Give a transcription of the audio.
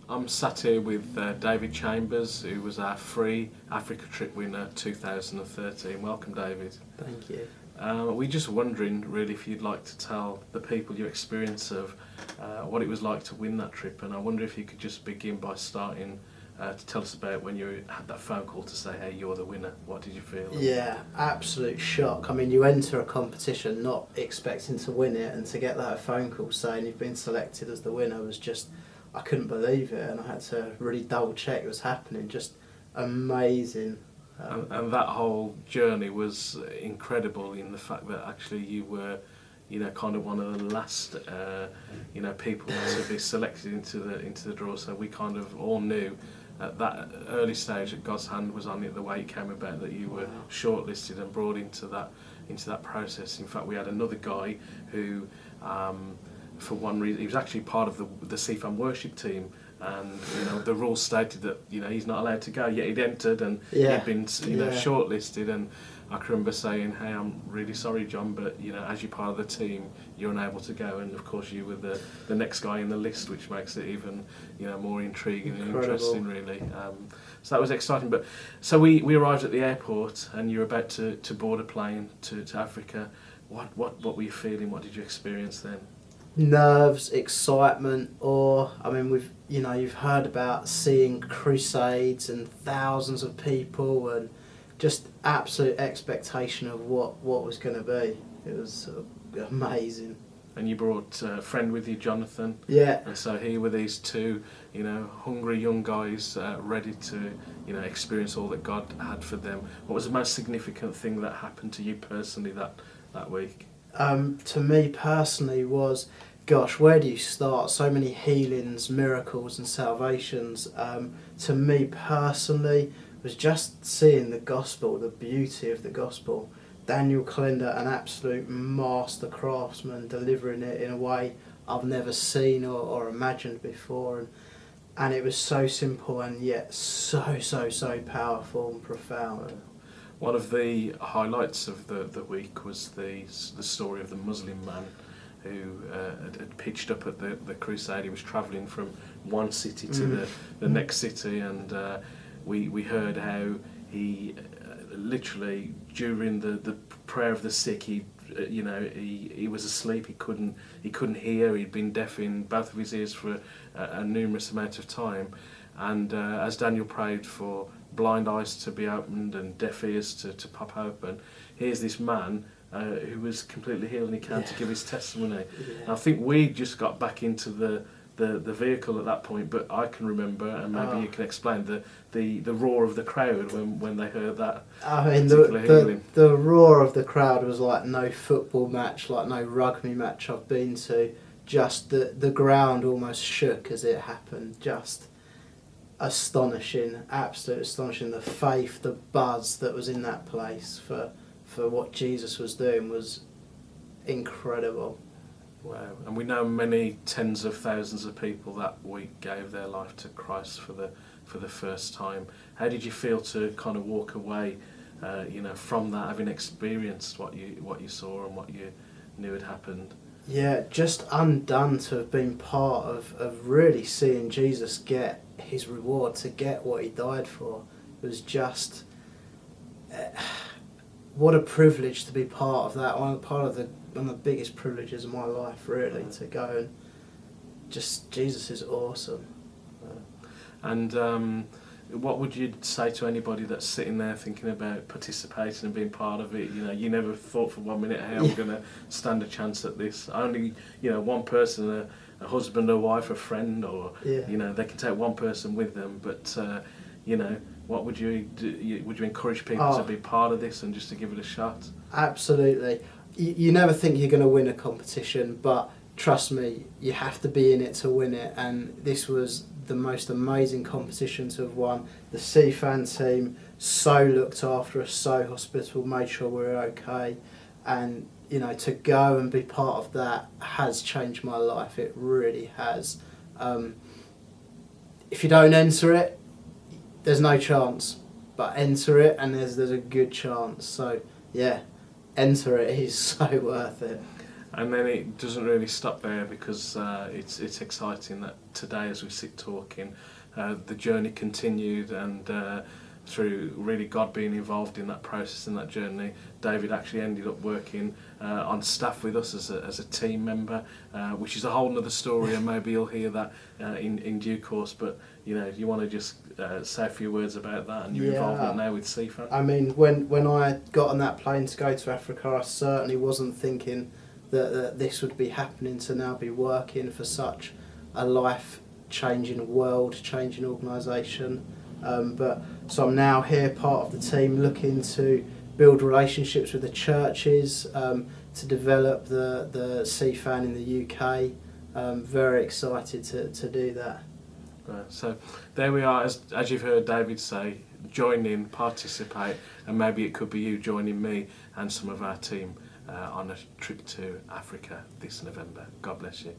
I'm sat here with David Chambers, who was our free Africa trip winner 2013. Welcome, David. Thank you. We're just wondering, really, if you'd like to tell the people your experience of what it was like to win that trip, and I wonder if you could just begin by starting to tell us about when you had that phone call to say, hey, you're the winner. What did you feel? Yeah, absolute shock. I mean, you enter a competition not expecting to win it, and to get that phone call saying you've been selected as the winner was just, I couldn't believe it, and I had to really double check it was happening. Just amazing. And that whole journey was incredible in the fact that actually you were, kind of one of the last, people to be selected into the draw. So we kind of all knew at that early stage that God's hand was on it, the way it came about, that you were shortlisted and brought into that process. In fact, we had another guy who, for one reason, he was actually part of the CFAM worship team. And the rules stated that he's not allowed to go, yet he'd entered and he'd been shortlisted. And I can remember saying, "Hey, I'm really sorry, John, but as you're part of the team, you're unable to go." And of course, you were the next guy in the list, which makes it even more intriguing and interesting, really. So that was exciting. But so we arrived at the airport, and you were about to board a plane to Africa. What were you feeling? What did you experience then? Nerves, excitement, awe. I mean, you've heard about seeing crusades and thousands of people, and just absolute expectation of what was going to be. It was amazing. And you brought a friend with you, Jonathan. Yeah. And so here were these two, hungry young guys ready to, experience all that God had for them. What was the most significant thing that happened to you personally that week? To me personally was, gosh, where do you start? So many healings, miracles and salvations. To me personally was just seeing the gospel, the beauty of the gospel. Daniel Calendar, an absolute master craftsman, delivering it in a way I've never seen or imagined before. And it was so simple and yet so powerful and profound. One of the highlights of the week was the story of the Muslim man who had pitched up at the crusade. He was travelling from one city to the next city, and we heard how he literally during the prayer of the sick, he was asleep. He couldn't hear. He'd been deaf in both of his ears for a numerous amount of time, and as Daniel prayed for blind eyes to be opened and deaf ears to pop open, here's this man who was completely healed, and he came to give his testimony. And I think we just got back into the vehicle at that point, but I can remember, and maybe you can explain the roar of the crowd when they heard that. I mean, healing. the roar of the crowd was like no football match, like no rugby match I've been to. Just the ground almost shook as it happened. Just astonishing, absolutely astonishing. The faith, the buzz that was in that place for what Jesus was doing was incredible. Wow. And we know many tens of thousands of people that week gave their life to Christ for the first time. How did you feel to kind of walk away from that, having experienced what you saw and what you knew had happened? Yeah, just undone to have been part of really seeing Jesus get his reward, to get what he died for. It was just what a privilege to be part of that. One of the biggest privileges of my life, really, to go and just, Jesus is awesome. And what would you say to anybody that's sitting there thinking about participating and being part of it? You never thought for 1 minute, hey, I'm going to stand a chance at this. Only, one person, a husband, a wife, a friend, or, they can take one person with them. But, what would you do? Would you encourage people to be part of this and just to give it a shot? Absolutely. You never think you're going to win a competition, but trust me, you have to be in it to win it. And this was the most amazing competition to have won. The CFAN team so looked after us, so hospitable, made sure we were okay. And, to go and be part of that has changed my life. It really has. If you don't enter it, there's no chance. But enter it and there's a good chance. So, yeah, enter it. It is so worth it. And then it doesn't really stop there, because it's exciting that today, as we sit talking, the journey continued, and through really God being involved in that process and that journey, David actually ended up working on staff with us as a team member, which is a whole other story, and maybe you'll hear that in due course. But you want to just say a few words about that and your involvement now with CFAN? I mean, when I got on that plane to go to Africa, I certainly wasn't thinking that this would be happening, to now be working for such a life-changing, world-changing organisation. So I'm now here, part of the team, looking to build relationships with the churches, to develop the CFAN in the UK. Very excited to do that. So there we are, as you've heard David say, join in, participate, and maybe it could be you joining me and some of our team on a trip to Africa this November. God bless you.